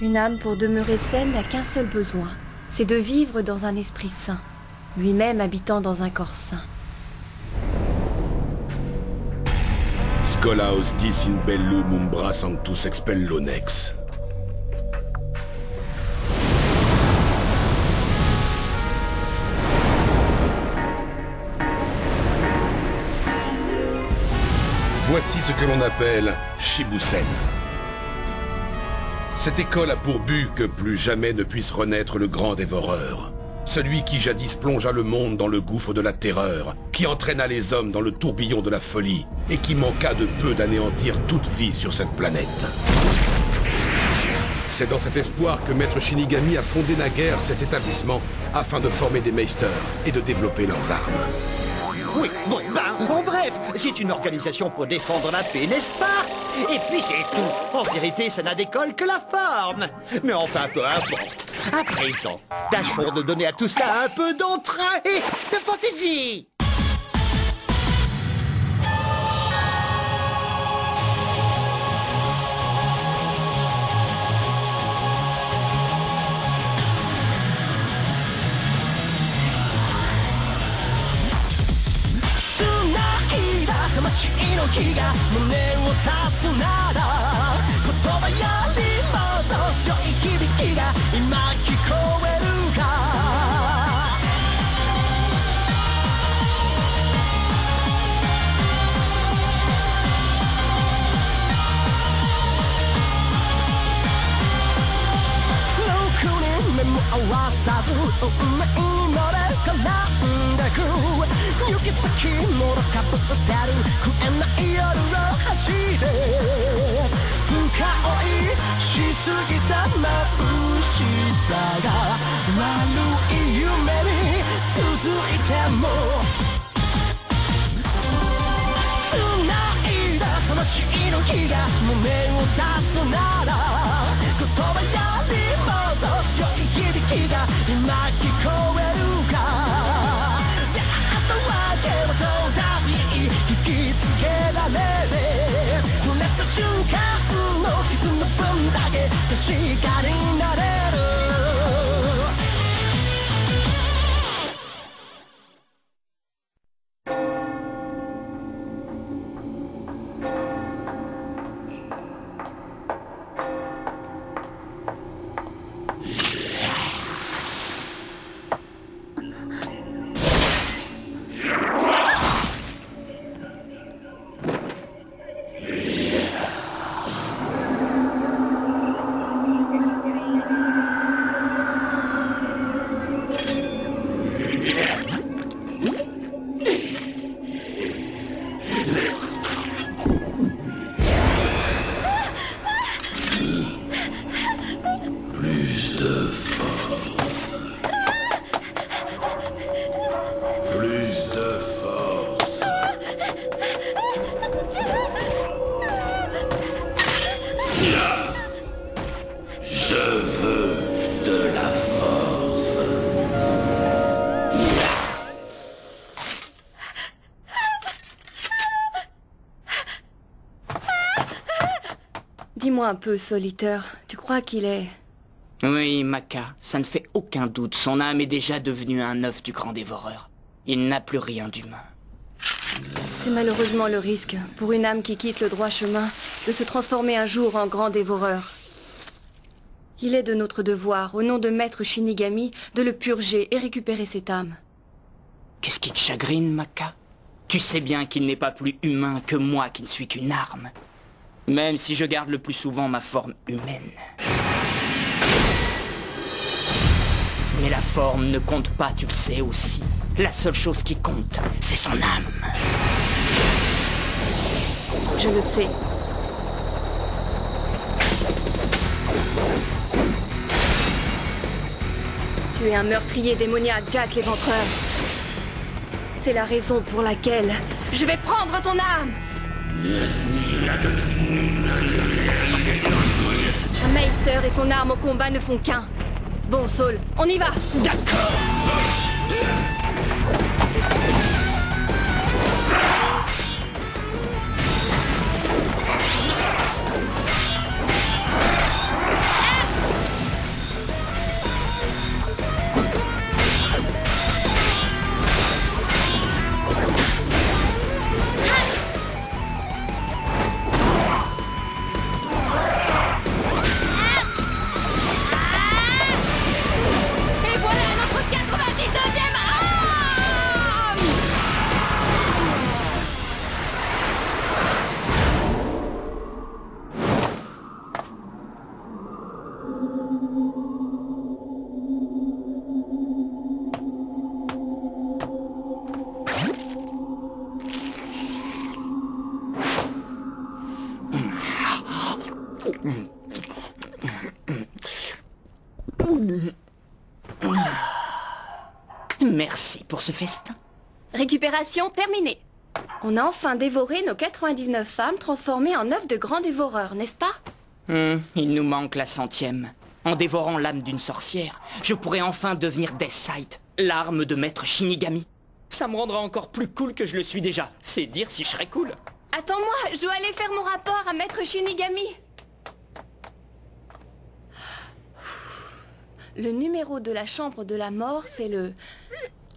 Une âme pour demeurer saine n'a qu'un seul besoin, c'est de vivre dans un esprit sain, lui-même habitant dans un corps sain. Schola hostis in bellum umbra sanctus expello nex. Voici ce que l'on appelle Shibusen. Cette école a pour but que plus jamais ne puisse renaître le grand dévoreur. Celui qui jadis plongea le monde dans le gouffre de la terreur, qui entraîna les hommes dans le tourbillon de la folie, et qui manqua de peu d'anéantir toute vie sur cette planète. C'est dans cet espoir que Maître Shinigami a fondé naguère cet établissement afin de former des meisters et de développer leurs armes. Oui, bon, bref, c'est une organisation pour défendre la paix, n'est-ce pas? Et puis c'est tout. En vérité, ça n'a d'école que la forme. Mais enfin, peu importe. À présent, tâchons de donner à tout cela un peu d'entrain et de fantaisie. Dis-moi un peu, Soliteur, tu crois qu'il est... Oui, Maka, ça ne fait aucun doute. Son âme est déjà devenue un œuf du grand dévoreur. Il n'a plus rien d'humain. C'est malheureusement le risque, pour une âme qui quitte le droit chemin, de se transformer un jour en grand dévoreur. Il est de notre devoir, au nom de Maître Shinigami, de le purger et récupérer cette âme. Qu'est-ce qui te chagrine, Maka? Tu sais bien qu'il n'est pas plus humain que moi qui ne suis qu'une arme. Même si je garde le plus souvent ma forme humaine. Mais la forme ne compte pas, tu le sais aussi. La seule chose qui compte, c'est son âme. Je le sais. Tu es un meurtrier démoniaque, Jack l'Éventreur. C'est la raison pour laquelle je vais prendre ton âme. Un Meister et son arme au combat ne font qu'un. Bon, Saul, on y va. D'accord. Merci pour ce festin. Récupération terminée. On a enfin dévoré nos 99 femmes transformées en œufs de grands dévoreurs, n'est-ce pas? Il nous manque la 100e. En dévorant l'âme d'une sorcière, je pourrais enfin devenir Deathsight, l'arme de maître Shinigami. Ça me rendra encore plus cool que je le suis déjà. C'est dire si je serais cool. Attends-moi, je dois aller faire mon rapport à maître Shinigami. Le numéro de la chambre de la mort, c'est le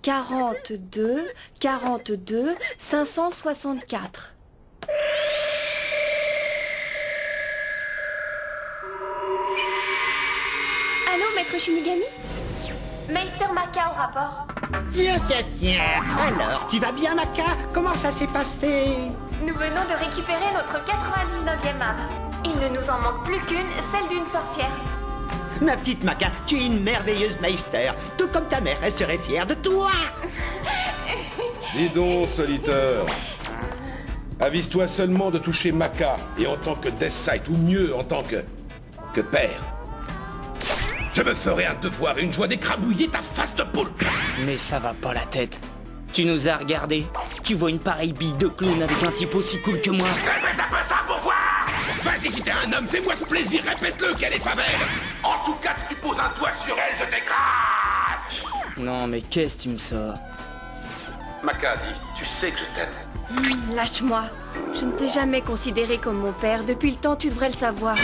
42 42 564. Allô, maître Shinigami? Meister Maka au rapport. Tiens. Alors, tu vas bien, Maka? Comment ça s'est passé? Nous venons de récupérer notre 99e âme. Il ne nous en manque plus qu'une, celle d'une sorcière. Ma petite Maka, tu es une merveilleuse Meister. Tout comme ta mère, elle serait fière de toi. Dis donc, soliteur. Avise-toi seulement de toucher Maka, et en tant que Deathsight, ou mieux, en tant que père. Je me ferai un devoir et une joie d'écrabouiller ta face de poulpe. Mais ça va pas la tête. Tu nous as regardés. Tu vois une pareille bille de clown avec un type aussi cool que moi. Répète un peu ça pour voir. Vas-y, si t'es un homme, fais-moi ce plaisir, répète-le qu'elle est pas belle. En tout cas, si tu poses un doigt sur elle, je t'écrase. Non mais qu'est-ce que tu me sors? Maka, dis, tu sais que je t'aime. Lâche-moi. Je ne t'ai jamais considéré comme mon père. Depuis le temps, tu devrais le savoir.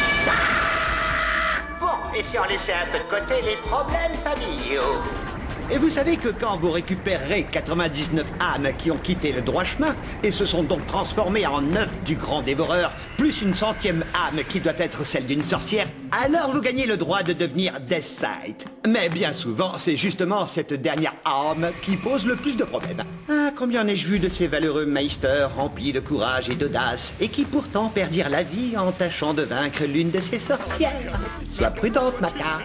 Bon, et si on laissait un peu de côté les problèmes familiaux? Et vous savez que quand vous récupérerez 99 âmes qui ont quitté le droit chemin et se sont donc transformées en œufs du grand dévoreur, plus une 100e âme qui doit être celle d'une sorcière, alors vous gagnez le droit de devenir Deathsight. Mais bien souvent, c'est justement cette dernière âme qui pose le plus de problèmes. Ah, combien ai-je vu de ces valeureux meisters remplis de courage et d'audace et qui pourtant perdirent la vie en tâchant de vaincre l'une de ces sorcières. Sois prudente, Maka.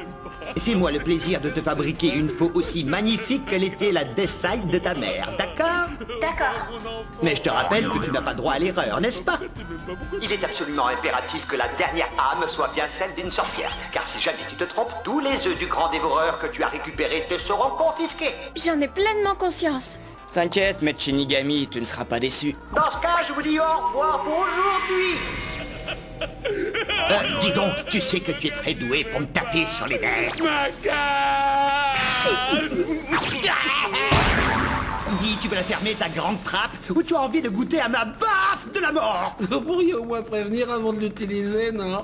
Fais-moi le plaisir de te fabriquer une faux aussi magnifique que l'était la Deathsight de ta mère, d'accord? D'accord. Mais je te rappelle que tu n'as pas droit à l'erreur, n'est-ce pas? Il est absolument impératif que la dernière âme soit bien celle d'une sorcière, car si jamais tu te trompes, tous les œufs du grand dévoreur que tu as récupérés te seront confisqués. J'en ai pleinement conscience. T'inquiète, maître Shinigami, tu ne seras pas déçu. Dans ce cas, je vous dis au revoir pour aujourd'hui. Dis donc, tu sais que tu es très doué pour me taper sur les nerfs. Dis, tu veux la fermer ta grande trappe ou tu as envie de goûter à ma baffe de la mort? Vous pourriez au moins prévenir avant de l'utiliser, non?